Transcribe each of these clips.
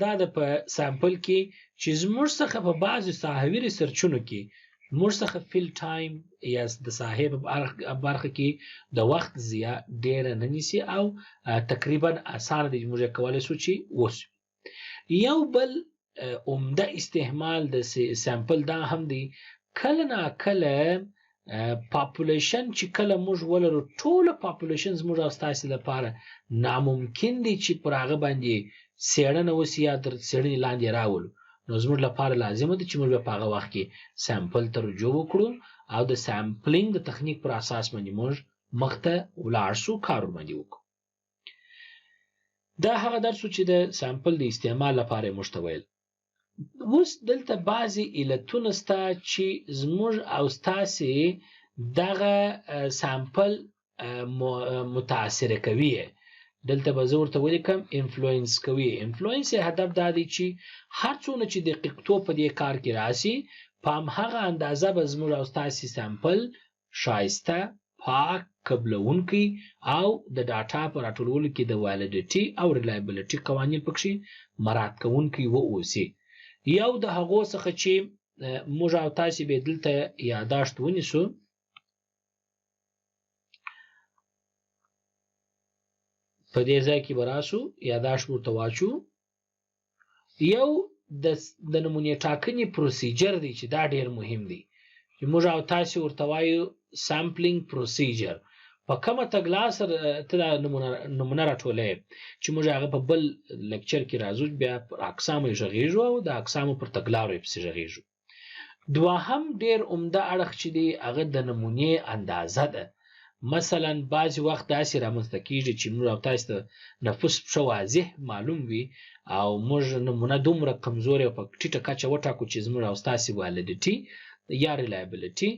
دا ده په سامپل کې چې زموږ څخه په بعضو ساحوي ریسرچونو کې موږ څخه فیل ټایم یا د ساحې په برخه کې د وخت ضیاع ډېره نه نیسي او تقریبا اسانه دی چې موږ کولی شو چې وسو. یو بل عمده استعمال د سامپل دا هم دی کله ناکله پاپولیشن چې کله موږ ولرو ټوله پاپولیشن زموږ او ستاسې لپاره ناممکن دی چې پر هغه باندې څېړنه وسي یا تر څېړنې لاندې راولو، نو زموږ لپاره لازمه ده چې موږ په هغه وخت کې سامپل ته رجوع وکړو او د سامپلینګ د تخنیک پر اساس باندې موږ مخته ولاړ شو، کار ورباندې وکړو. دا هغه درس و چې د سامپل د استعمال لپاره یې موږ ته ویل. اوس دلته بعضې علتونه سته چې زموږ او ستاسې دغه سامپل متاثره کوي. دلته به زه ورته ولیکم انفلوئنس کوي. انفلوئنس یې هدف دا دی چې هر څونه چې دقیقتوب په دې کار کې راسي په همهغه اندازه به زموږ او ستاسې سامپل ښایسته، پاک، قبلونکی او د ډاټا په راټولولو کې د والډیټي او ریلایبلیټي قوانین پکښې مراعات کوونکی واوسي. یو د هغو څخه چې موږ او تاسې به دلته یاداشت ونیسو، په دې ځای کې به راسو یاداشت ورته واچو. یو د نمونې ټاکنې پروسیجر دی چې دا ډېر مهم دی چې موږ او تاسې ورته وایو سامپلینګ پروسیجر. په کومه تګلاسه ته دا نمونه راټولوې چې موږ هغه په بل لیکچر کې راځو، بیا پر اقسامو یې غږیږو او د اقسامو پر تګلارو یې پسې غږیږو. دوهم ډېر عمده اړخ چې دی هغه د نمونې اندازه ده. مثلا بعضې وخت داسې رامنځته کېږي چې موږ او تاسې ته نفوس ښه واضح معلوم وي او موږ نمونه دومره کمزورې او په ټیټه کچه وټاکو چې زموږ او ستاسې والډیټي یا ریلایبلیټي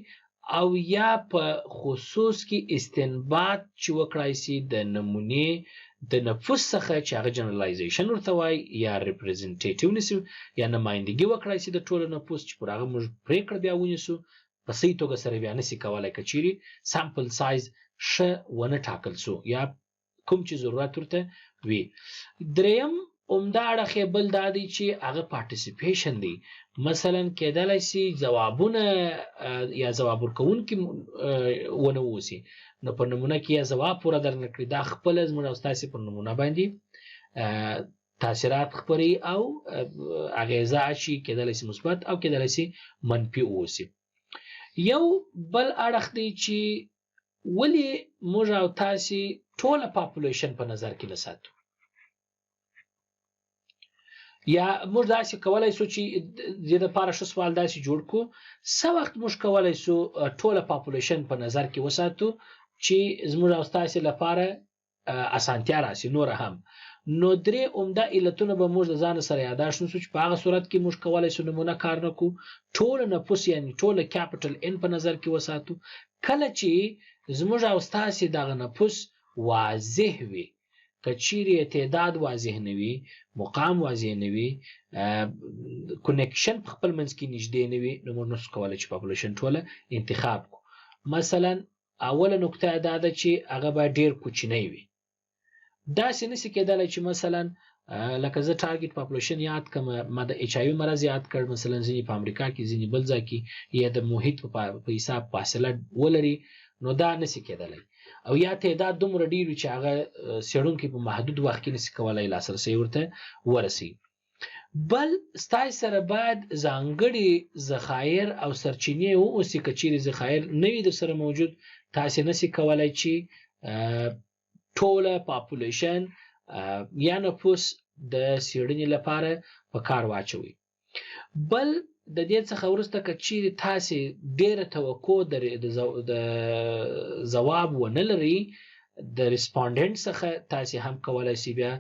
او یا په خصوص کې استنباط چې وکړای شي د نمونې د نفوس څخه چې هغه جنرالایزیشن ورته وایي یا ریپرزنټیټیونیس یا نمایندګي وکړای شي د ټولو نفوس چې پر هغه موږ پرېکړه بیا ونیسو په صحیح توګه سره بیا نسي کولی که چیرې سامپل سایز ښه ونه ټاکل سو یا کوم چې ضرورت ورته وي. دریم عمده اړخ یې بل دا دی چې هغه پارټیسیپیشن دی. مثلا کېدلی سي ځوابونه یا ځواب ورکوونکي ونه اوسي، نو په نمونه کې یا ځواب پوره درنه کړي، دا خپله زموږ او ستاسې پر نمونه باندې تاثیرات خپروي او اغیزه اچي، کېدلی سي مثبت او کېدلی سي منفي اوسي. یو بل اړخ دی چې ولې موږ او تاسې ټوله پاپولیشن په نظر کې نه ساتو، یا موږ داسې کولی سو چې دې دپاره ښه سوال داسې جوړ کړو څه وخت موږ کولی سو ټوله پاپولیشن په نظر کې وساتو چې زموږ او ستاسې لپاره اسانتیا راسي نوره هم. نو درې عمده علتونه به موږ د ځان سره یاداشت نسو چې په هغه صورت کې موږ کولی سو نمونه کار نه کړو، ټوله نفوس یعنې ټوله کیپټل ان په نظر کې وساتو. کله چې زموږ او ستاسې دغه نفوس واضح وي، که چیرې تعداد واضح نه وي، مقام واضح نه وي، کنیکشن په خپل منځ کې نږدې نه وي، نو موږ نسو کولی چې پاپولیشن ټوله انتخاب کړو. مثلا اوله نکته دا ده چې هغه باید ډېر کوچنی وي. داسې نسي کېدلی چې مثلا لکه زه ټارګېټ پاپولیشن یاد کړم، ما د ایچ آی وي مرض یاد کړ، مثلا ځینې په امریکا کې ځینې بل ځای کې یا د محیط په حساب فاصله ولري، نو دا نسي کېدلی. او یا تعداد دومره ډېر وي چې هغه څېړونکی په محدود وخت کې نسي کولی لاسرسی ورته ورسوي. بل ستاسې سره باید ځانګړي ذخایر او سرچینې واوسي. که چیرې ذخایر نه وي درسره موجود، تاسې نسي کولی چې ټوله پاپولیشن یا نفوس د څېړنې لپاره په کار واچوي. بل د دې څخه وروسته که چیرې تاسې ډېره توقع د ځواب ونه لرئ د ریسپانډنټ څخه، تاسې هم کولی سي بیا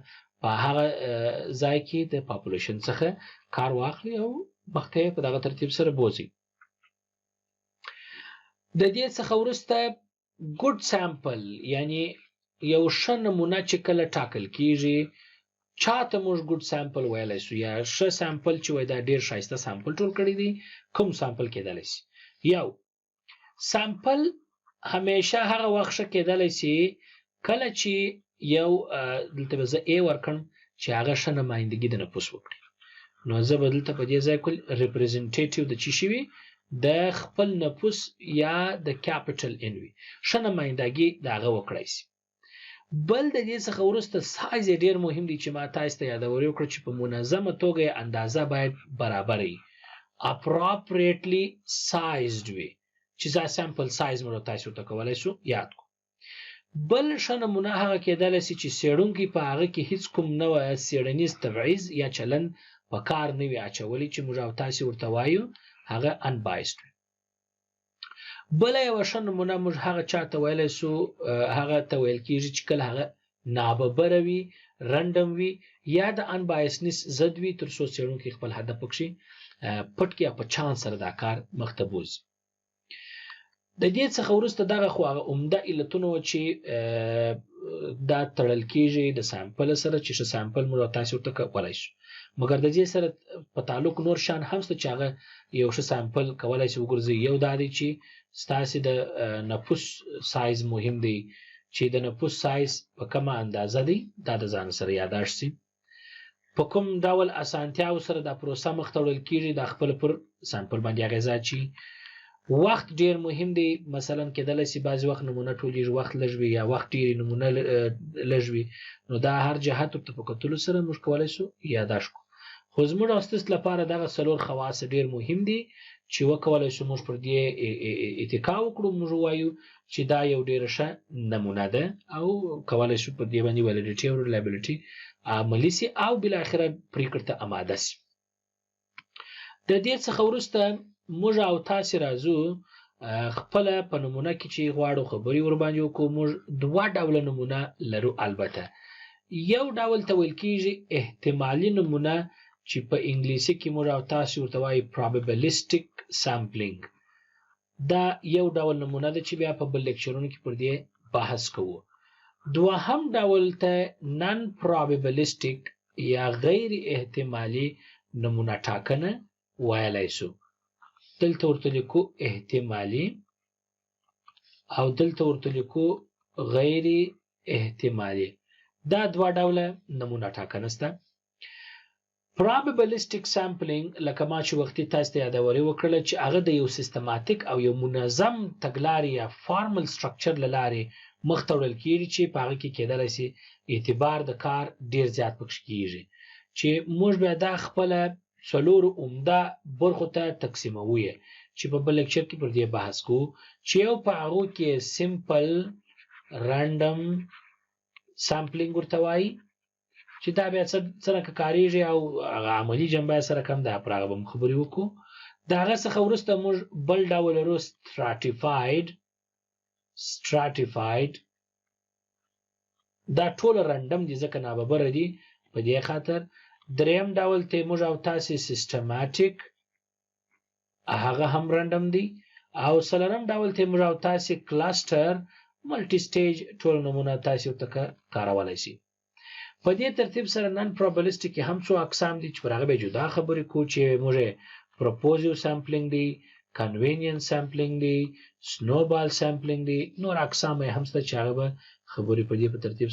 په هغه ځای کې د پاپولیشن څخه کار واخلي او مخته یې په دغه ترتیب سره بوځي. د دې څخه وروسته ګوډ سامپل یعنی یو ښه نمونه چې کله ټاکل کیږي، چاته موږ ګوډ سامپل ویلی سو یا ښه سامپل چې وایي دا ډېر ښایسته سامپل ټول کړی دی، کوم سامپل کېدلی سي؟ یو سامپل همیشه هغه وخت ښه کېدلی سي کله چې یو دلته به زه ای ورکړم چې هغه ښه نمایندګي د نفوس وکړي. نو زه به دلته په دې ځای کې ریپرزنټیټیو د څه شي وي د خپل نفوس یا د کیپټل ان وي ښه نمایندګي د هغه وکړای شي. بل د دې څخه وروسته سایز ډیر مهم دی چې ما تاسو ته یادوري وکړه چې په منظمه توګه اندازه باید برابر وي appropriately sized وي چې دا سامپل سایز مو تاسو ته کولای شو یاد کو. بل ښه نمونه هغه کېدلی شي چې څېړونکي په هغه کې هیڅ کوم نوع څېړنیز تبعیض یا چلند په کار نه وي اچولی چې موږ او تاسو ورته وایو هغه unbiased وي. بله یوه ښه نمونه موږ هغه چاته ویلی شو هغه ته ویل کېږي چې کله هغه ناببره وي رنډم وي یا د unbiasedنس ضد وي تر څو څېړونکي خپل هدف پکښې پټ کړي او په چانس سره دا کار مخته بوځي. د دې څخه وروسته دغه خو هغه عمده علتونه وه چې دا تړل کېږي د سامپل سره چې ښه سامپل موږ تاسو ورته کولی شو. مګر د دې سره په تعلق نور شیان هم شته چې هغه یو ښه سامپل کولی شي وګرځوي. یو دا دی چې ستاسې د نفوس سایز مهم دی چې د نفوس سایز په کومه اندازه دی دا د ځان سره یاداشت شي. په کوم ډول اسانتیاو سره دا پروسه مخته وړل کېږي دا خپل پر سامپل باندې اغېزه اچوي. وخت ډیر مهم دی. مثلا کېدلی شي بعضې وخت نمونه ټولېږي وخت لږ وي یا وخت ډېرې نمونه لږ وي نو دا هر جهت ورته په کتلو سره موږ کولی شو یاداشت کړو. خو زموږ او ستاسو لپاره دغه څلور خواص ډیر مهم دي چې وکولی شو موږ پر دې اتکا وکړو موږ ووایو چې دا یو ډېره ښه نمونه ده او کولی شو پر دې باندې ویلیډیټي او ریلایبلیټي عملي سي او بالاخره پریکړې ته آماده سي. د دې څخه وروسته موږ او تاسې راځو خپله په نمونه کې چې غواړو خبرې ورباندې وکړو. موږ دوه ډوله نمونه لرو. البته یو ډول ته ویل کېږي احتمالي نمونه چې په انګلیسي کې موږ او تاسې ورته وایي probabilistic sampling. دا یو ډول نمونه ده چې بیا په بل لیکچرونو کې پر دې بحث کوو. دوهم ډول ته نن probabilistic یا غیر احتمالي نمونه ټاکنه ویلی شو. دلته ورته لیکو احتمالي او دلته ورته لیکو غیر احتمالي. دا دوه ډوله نمونه ټاکنه شته. probabilistic sampling لکه ما چې وختي تاسو ته یادوري وکړله چې هغه د یو سیستماتیک او یو منظم تګلارې یا فارمل سټرکچر له لارې مخته وړل کېږي چې په هغه کې کېدلی شي اعتبار د کار ډېر زیات پکښې کېږي چې موږ بیا دا خپله څلورو عمده برخو ته تقسیموو چې په بل لیکچر کې پر دې بحث کوو چې یو په هغو کې سمپل رانډم سامپلینګ ورته وایي چې دا بیا څرنګه کارېږي او هغه عملي جنبه سره کم ده پر هغه به هم خبرې وکړو. د هغه څخه وروسته موږ بل ډول لرو stratified. دا ټول رانډم دي ځکه ناببره دي په دې خاطر. دریم ډول ته موږ او تاسې سیستماتیک هغه هم رانډم دی او څلورم ډول ته موږ او تاسې کلاسټر ملټي سټیج ټول نمونه تاسې ورته کارولی شي. په دې ترتیب سره نن probabilistic کې هم څو اقسام دي چې پر هغه به جدا خبرې کوو چې موږ proposive sampling دی convenient sampling دی snowball sampling دی نور اقسام یې هم شته چې هغه به خبرې په دې په ترتیب